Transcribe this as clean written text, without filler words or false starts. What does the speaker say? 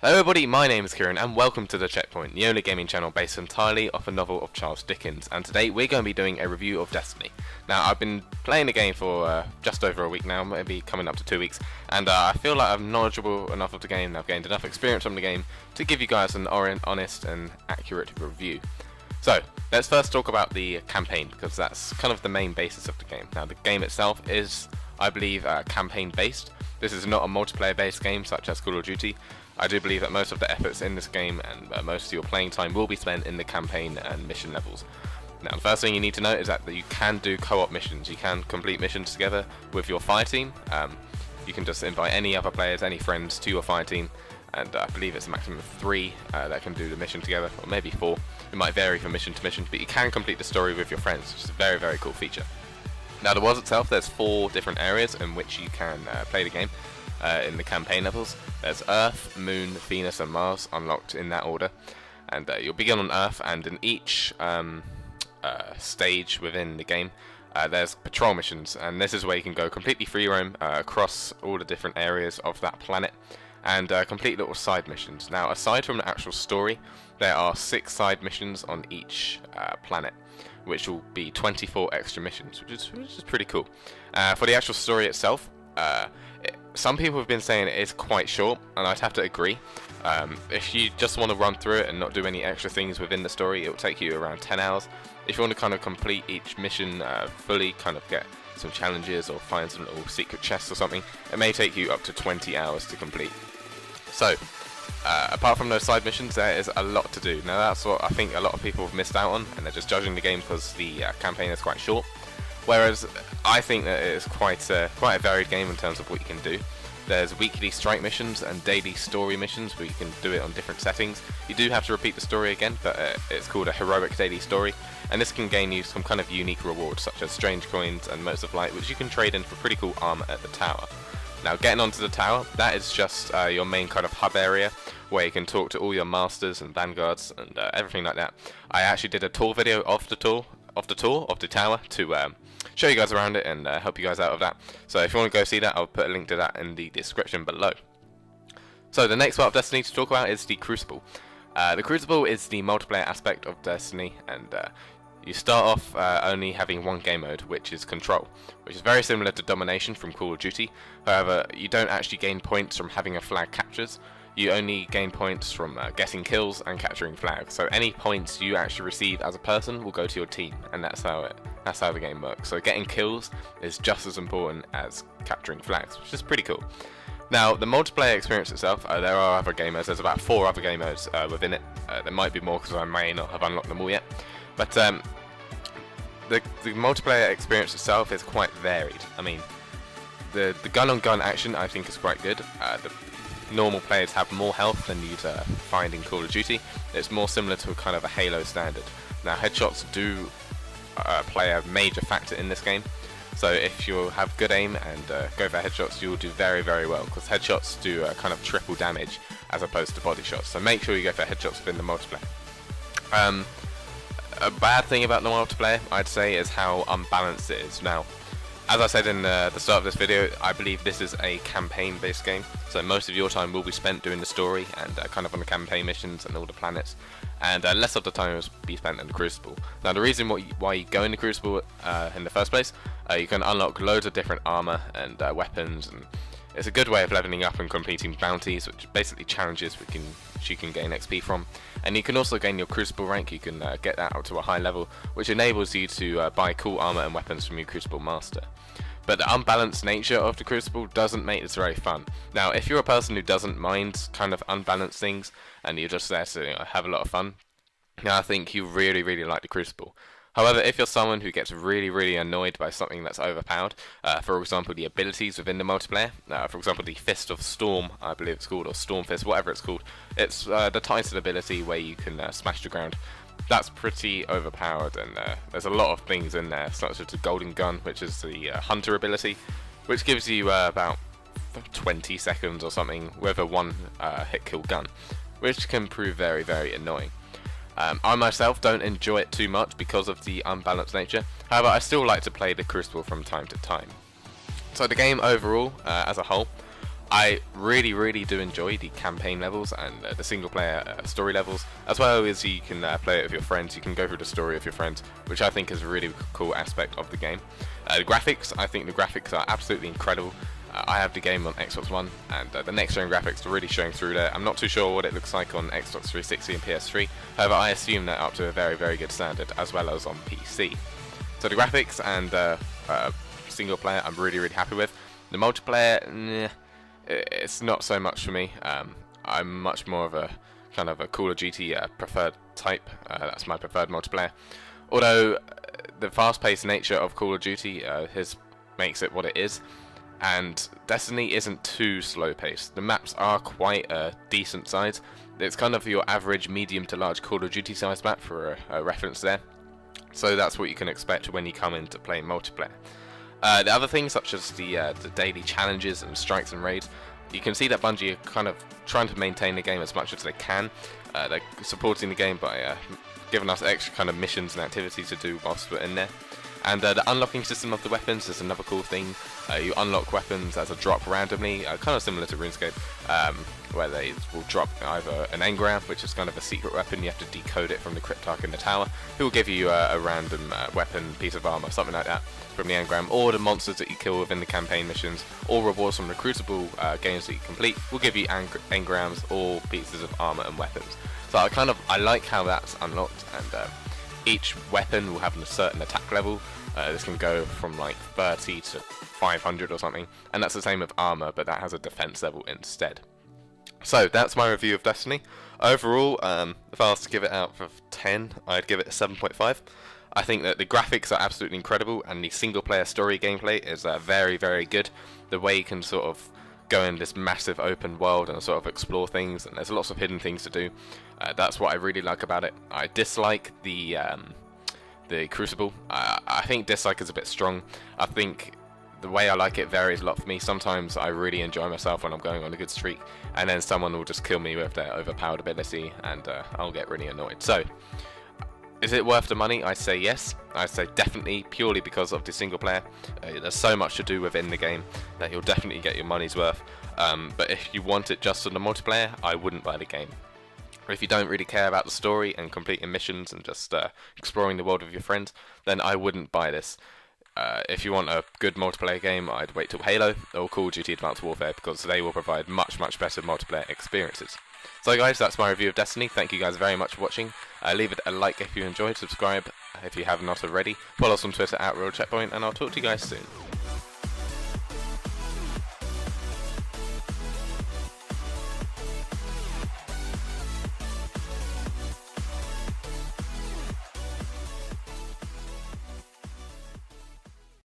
Hello everybody, my name is Kieran and welcome to The Checkpoint, the only gaming channel based entirely off a novel of Charles Dickens, and today we're going to be doing a review of Destiny. Now, I've been playing the game for just over a week now, maybe coming up to 2 weeks, and I feel like I'm knowledgeable enough of the game and I've gained enough experience from the game to give you guys an honest and accurate review. So, let's first talk about the campaign, because that's kind of the main basis of the game. Now, the game itself is, I believe, campaign based. This is not a multiplayer based game such as Call of Duty. I do believe that most of the efforts in this game and most of your playing time will be spent in the campaign and mission levels. Now, the first thing you need to know is that you can do co-op missions. You can complete missions together with your fire team. You can just invite any other players, any friends to your fire team, and I believe it's a maximum of 3 that can do the mission together, or maybe 4. It might vary from mission to mission, but you can complete the story with your friends, which is a very, very cool feature. Now, the world itself, there's 4 different areas in which you can play the game. In the campaign levels, there's Earth, Moon, Venus and Mars unlocked in that order, and you'll begin on Earth, and in each stage within the game there's patrol missions, and this is where you can go completely free roam across all the different areas of that planet and complete little side missions. Now, aside from the actual story, there are 6 side missions on each planet, which will be 24 extra missions, which is pretty cool. For the actual story itself, some people have been saying it is quite short, and I'd have to agree. If you just want to run through it and not do any extra things within the story, it will take you around 10 hours. If you want to kind of complete each mission fully, kind of get some challenges or find some little secret chests or something, it may take you up to 20 hours to complete. So, apart from those side missions, there is a lot to do. Now, that's what I think a lot of people have missed out on, and they're just judging the game because the campaign is quite short. Whereas I think that it is quite a varied game in terms of what you can do. There's weekly strike missions and daily story missions where you can do it on different settings. You do have to repeat the story again, but it's called a heroic daily story, and this can gain you some kind of unique rewards such as strange coins and motes of light, which you can trade in for pretty cool armor at the tower. Now, getting onto the tower, that is just your main kind of hub area where you can talk to all your masters and vanguards and everything like that. I actually did a tour video of the tower to show you guys around it and help you guys out of that. So if you want to go see that, I'll put a link to that in the description below. So the next part of Destiny to talk about is the Crucible. The Crucible is the multiplayer aspect of Destiny, and you start off only having one game mode, which is Control, which is very similar to Domination from Call of Duty. However, you don't actually gain points from having a flag captures. You only gain points from getting kills and capturing flags. So any points you actually receive as a person will go to your team, and that's how the game works. So getting kills is just as important as capturing flags, which is pretty cool. Now, the multiplayer experience itself, there are other game modes. There's about 4 other game modes within it. There might be more because I may not have unlocked them all yet. But the multiplayer experience itself is quite varied. I mean, the gun-on-gun action I think is quite good. The normal players have more health than you'd find in Call of Duty. It's more similar to a kind of a Halo standard. Now, headshots do play a major factor in this game, so if you have good aim and go for headshots, you'll do very, very well, because headshots do kind of triple damage as opposed to body shots, so make sure you go for headshots within the multiplayer. A bad thing about the multiplayer, I'd say, is how unbalanced it is. Now, as I said in the start of this video, I believe this is a campaign-based game, so most of your time will be spent doing the story and kind of on the campaign missions and all the planets, and less of the time will be spent in the Crucible. Now, the reason why you go in the Crucible in the first place, you can unlock loads of different armor and weapons, and it's a good way of leveling up and completing bounties, which basically challenges which you can gain XP from. And you can also gain your Crucible rank. You can get that up to a high level, which enables you to buy cool armor and weapons from your Crucible master. But the unbalanced nature of the Crucible doesn't make this very fun. Now, if you're a person who doesn't mind kind of unbalanced things and you're just there to have a lot of fun, I think you really, really like the Crucible. However, if you're someone who gets really, really annoyed by something that's overpowered, for example, the abilities within the multiplayer, for example, the Fist of Storm, I believe it's called, or Storm Fist, whatever it's called, it's the Titan ability where you can smash the ground. That's pretty overpowered, and there's a lot of things in there, such as the Golden Gun, which is the Hunter ability, which gives you about 20 seconds or something with a one hit kill gun, which can prove very, very annoying. I myself don't enjoy it too much because of the unbalanced nature. However, I still like to play the Crucible from time to time. So the game overall, as a whole, I really do enjoy the campaign levels and the single player story levels, as well as you can play it with your friends. You can go through the story with your friends, which I think is a really cool aspect of the game. The graphics, I think the graphics are absolutely incredible. I have the game on Xbox One, and the next gen graphics are really showing through there. I'm not too sure what it looks like on Xbox 360 and PS3, however I assume they're up to a very good standard, as well as on PC. So the graphics and single player I'm really happy with. The multiplayer, it's not so much for me. I'm much more of a kind of a Call of Duty preferred type. That's my preferred multiplayer. Although the fast-paced nature of Call of Duty makes it what it is, and Destiny isn't too slow-paced. The maps are quite a decent size. It's kind of your average medium to large Call of Duty size map for a reference there. So that's what you can expect when you come into playing multiplayer. The other things, such as the daily challenges and strikes and raids, you can see that Bungie are kind of trying to maintain the game as much as they can. They're supporting the game by giving us extra kind of missions and activities to do whilst we're in there. And the unlocking system of the weapons is another cool thing. You unlock weapons as a drop randomly, kind of similar to RuneScape, where they will drop either an engram, which is kind of a secret weapon. You have to decode it from the Cryptarch in the tower, who will give you a random weapon, piece of armor, something like that from the engram, or the monsters that you kill within the campaign missions, or rewards from the Crucible games that you complete will give you engrams or pieces of armor and weapons. So I like how that's unlocked, and each weapon will have a certain attack level. This can go from like 30 to 500 or something, and that's the same with armor, but that has a defense level instead. So that's my review of Destiny. Overall, if I was to give it out of 10, I'd give it a 7.5. I think that the graphics are absolutely incredible, and the single player story gameplay is very good. The way you can sort of go in this massive open world and sort of explore things, and there's lots of hidden things to do. That's what I really like about it. I dislike the Crucible. I think dislike is a bit strong. I think the way I like it varies a lot for me. Sometimes I really enjoy myself when I'm going on a good streak, and then someone will just kill me with their overpowered ability, and I'll get really annoyed. So, is it worth the money? I say yes. I say definitely, purely because of the single player. There's so much to do within the game that you'll definitely get your money's worth. But if you want it just on the multiplayer, I wouldn't buy the game. If you don't really care about the story and completing missions and just exploring the world with your friends, then I wouldn't buy this. If you want a good multiplayer game, I'd wait till Halo or Call of Duty Advanced Warfare, because they will provide much better multiplayer experiences. So guys, that's my review of Destiny. Thank you guys very much for watching. Leave it a like if you enjoyed, subscribe if you have not already, follow us on Twitter @RealCheckpoint, and I'll talk to you guys soon.